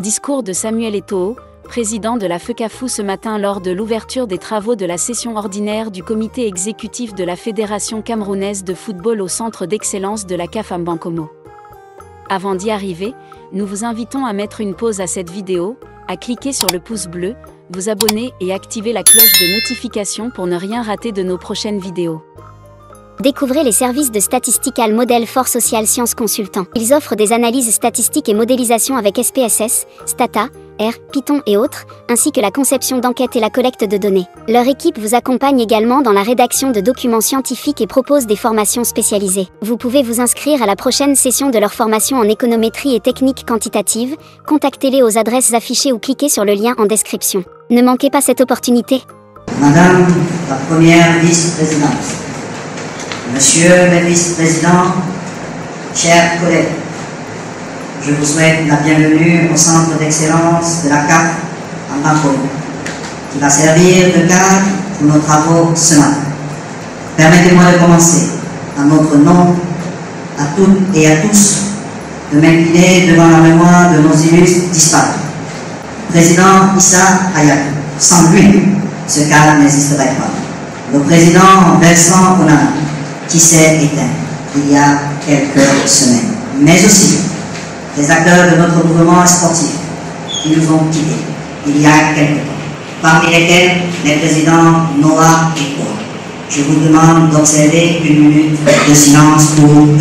Discours de Samuel Eto'o, président de la FECAFOU ce matin lors de l'ouverture des travaux de la session ordinaire du comité exécutif de la Fédération camerounaise de football au centre d'excellence de la CAF à Mbankomo. Avant d'y arriver, nous vous invitons à mettre une pause à cette vidéo, à cliquer sur le pouce bleu, vous abonner et activer la cloche de notification pour ne rien rater de nos prochaines vidéos. Découvrez les services de Statistical Model for Social Science Consultant. Ils offrent des analyses statistiques et modélisation avec SPSS, Stata, R, Python et autres, ainsi que la conception d'enquêtes et la collecte de données. Leur équipe vous accompagne également dans la rédaction de documents scientifiques et propose des formations spécialisées. Vous pouvez vous inscrire à la prochaine session de leur formation en économétrie et techniques quantitatives. Contactez-les aux adresses affichées ou cliquez sur le lien en description. Ne manquez pas cette opportunité. Madame la première vice-présidente, Monsieur le vice-président, chers collègues, je vous souhaite la bienvenue au centre d'excellence de la CAF à Mbankomo, qui va servir de cadre pour nos travaux ce matin. Permettez-moi de commencer, en notre nom, à toutes et à tous, de m'incliner devant la mémoire de nos illustres disparus. Président Issa Hayatou, sans lui, ce cadre n'existerait pas. Le président Vincent Onana, qui s'est éteint il y a quelques semaines, mais aussi les acteurs de notre mouvement sportif qui nous ont quittés il y a quelques temps, parmi lesquels les présidents Noah et Koa. Je vous demande d'observer une minute de silence pour eux.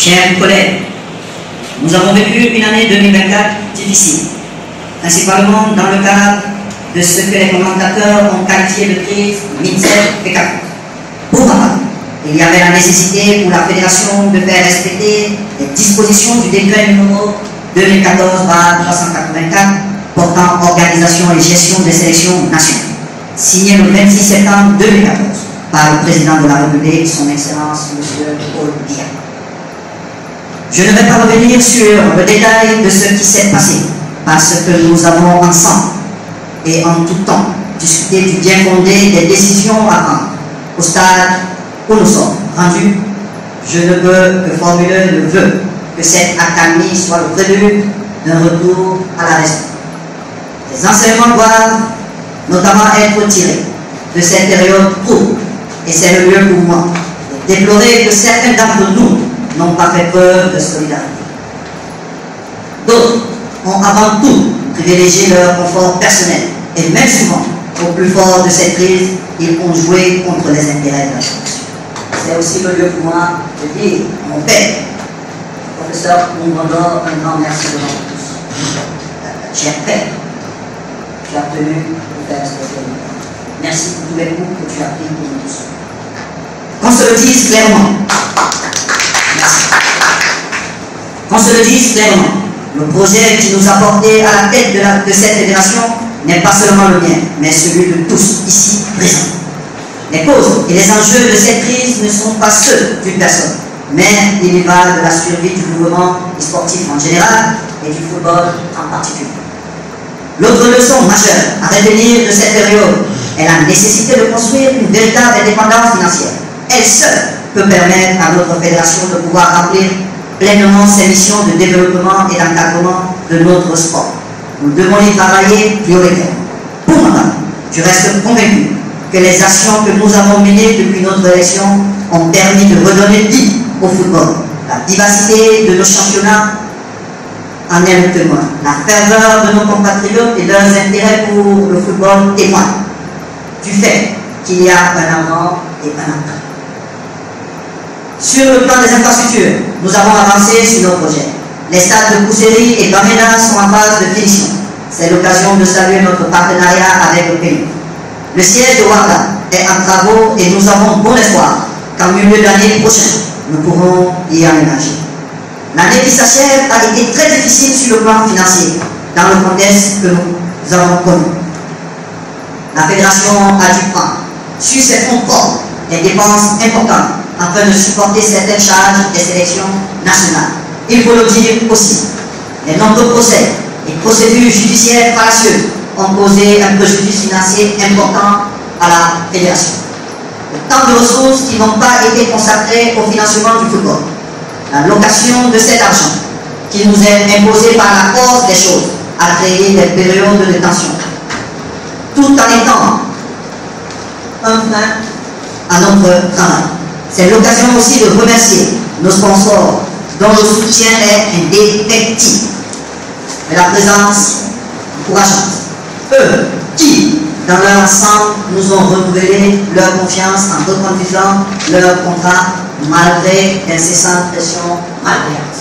Chers collègues, nous avons vécu une année 2024 difficile, principalement dans le cadre de ce que les commentateurs ont qualifié de crise FECAFOU. Pour ma part, il y avait la nécessité pour la Fédération de faire respecter les dispositions du décret numéro 2014-384 portant organisation et gestion des sélections nationales, signé le 26 septembre 2014 par le président de la République, son Excellence M. Paul Biya. Je ne vais pas revenir sur le détail de ce qui s'est passé, parce que nous avons ensemble et en tout temps discuté du bien fondé des décisions à prendre. Au stade où nous sommes rendus, je ne peux que formuler le vœu que cette accalmie soit le prélude d'un retour à la raison. Les enseignements doivent notamment être tirés de cette période trouble, et c'est le lieu pour moi de déplorer que certains d'entre nous n'ont pas fait preuve de solidarité. D'autres ont avant tout privilégié leur confort personnel et même souvent, au plus fort de cette crise, ils ont joué contre les intérêts de la nation. C'est aussi le lieu pour moi de dire à mon père, le professeur Mungondor, un grand merci devant tous. Cher père, tu as tenu pour faire ce que merci pour tous les coups que tu as pris pour nous tous. Qu'on se le dise clairement. Qu'on se le dise clairement, le projet qui nous a porté à la tête de cette fédération n'est pas seulement le mien, mais celui de tous ici présents. Les causes et les enjeux de cette crise ne sont pas ceux d'une personne, mais il y va de la survie du mouvement sportif en général et du football en particulier. L'autre leçon majeure à retenir de cette période est la nécessité de construire une véritable indépendance financière. Elle seule peut permettre à notre fédération de pouvoir remplir pleinement ses missions de développement et d'encadrement de notre sport. Nous devons y travailler prioritairement. Pour ma part, je reste convaincu que les actions que nous avons menées depuis notre élection ont permis de redonner vie au football. La vivacité de nos championnats en est le témoin. La ferveur de nos compatriotes et leurs intérêts pour le football témoignent du fait qu'il y a un avant et un après. Sur le plan des infrastructures, nous avons avancé sur nos projets. Les stades de Kousséri et Bamena sont en phase de finition. C'est l'occasion de saluer notre partenariat avec le pays. Le siège de Ouargla est en travaux et nous avons bon espoir qu'en milieu d'année prochaine, nous pourrons y aménager. L'année qui s'achève a été très difficile sur le plan financier, dans le contexte que nous avons connu. la fédération a dû prendre sur ses fonds propres des dépenses importantes afin de supporter certaines charges des sélections nationales. Il faut le dire aussi, les nombreux procès et procédures judiciaires fallacieuses ont causé un préjudice financier important à la fédération. Autant de ressources qui n'ont pas été consacrées au financement du football. La location de cet argent qui nous est imposée par la force des choses a créé des périodes de tension, tout en étant un frein à notre travail. C'est l'occasion aussi de remercier nos sponsors dont le soutien est indéfectible, et la présence encourageante. Eux qui, dans leur ensemble, nous ont renouvelé leur confiance en reconduisant leur contrat malgré l'incessante pression malveillante.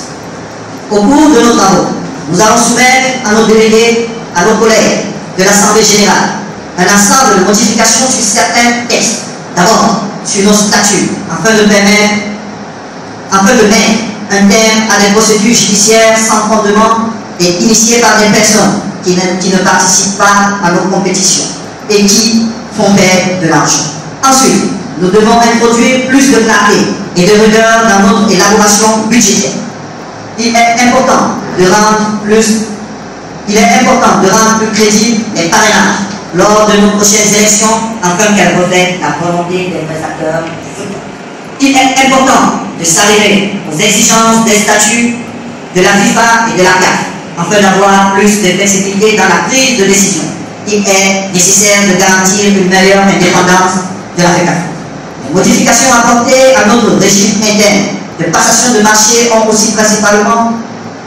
Au cours de nos travaux, nous allons soumettre à nos délégués, à nos collègues de l'Assemblée générale, un ensemble de modifications sur certains textes. D'abord, sur nos statuts, afin de mettre un terme à des procédures judiciaires sans fondement et initiées par des personnes qui ne participent pas à nos compétitions et qui font perdre de l'argent. Ensuite, nous devons introduire plus de clarté et de rigueur dans notre élaboration budgétaire. Il est important de rendre plus crédibles les parrainages lors de nos prochaines élections afin qu'elles reflètent la volonté des vrais acteurs du football. Il est important de s'adhérer aux exigences des statuts de la FIFA et de la CAF afin d'avoir plus de flexibilité dans la prise de décision. Il est nécessaire de garantir une meilleure indépendance de la FECAF. Les modifications apportées à notre régime interne de passation de marché ont aussi principalement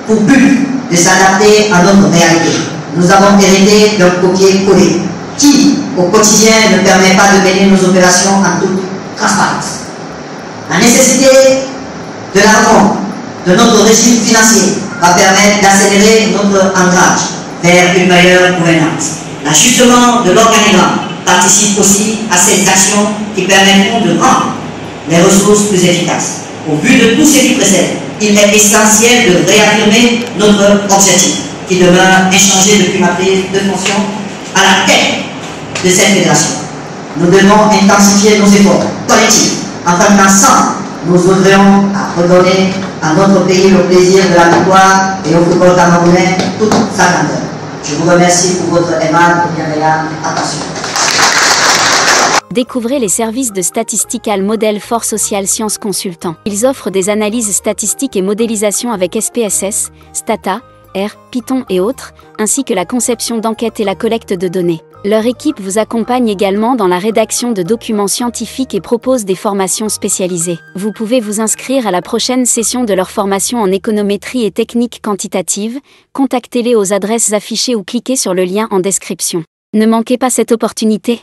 pour but de s'adapter à notre réalité. Nous avons hérité d'un copier-coller qui, au quotidien, ne permet pas de mener nos opérations en toute transparence. La nécessité de la réforme de notre régime financier va permettre d'accélérer notre ancrage vers une meilleure gouvernance. L'ajustement de l'organigramme participe aussi à ces actions qui permettront de rendre les ressources plus efficaces. Au vu de tout ce qui précède, il est essentiel de réaffirmer notre objectif, qui demeure inchangé depuis ma prise de fonction à la tête de cette fédération. Nous devons intensifier nos efforts collectifs afin qu'ensemble, nous œuvrions à redonner à notre pays le plaisir de la victoire et au football camerounais toute sa grandeur. Je vous remercie pour votre aimable et bienveillante attention. Découvrez les services de Statistical Model for Social Sciences Consultants. Ils offrent des analyses statistiques et modélisation avec SPSS, Stata, R, Python et autres, ainsi que la conception d'enquêtes et la collecte de données. Leur équipe vous accompagne également dans la rédaction de documents scientifiques et propose des formations spécialisées. Vous pouvez vous inscrire à la prochaine session de leur formation en économétrie et techniques quantitatives. Contactez-les aux adresses affichées ou cliquez sur le lien en description. Ne manquez pas cette opportunité.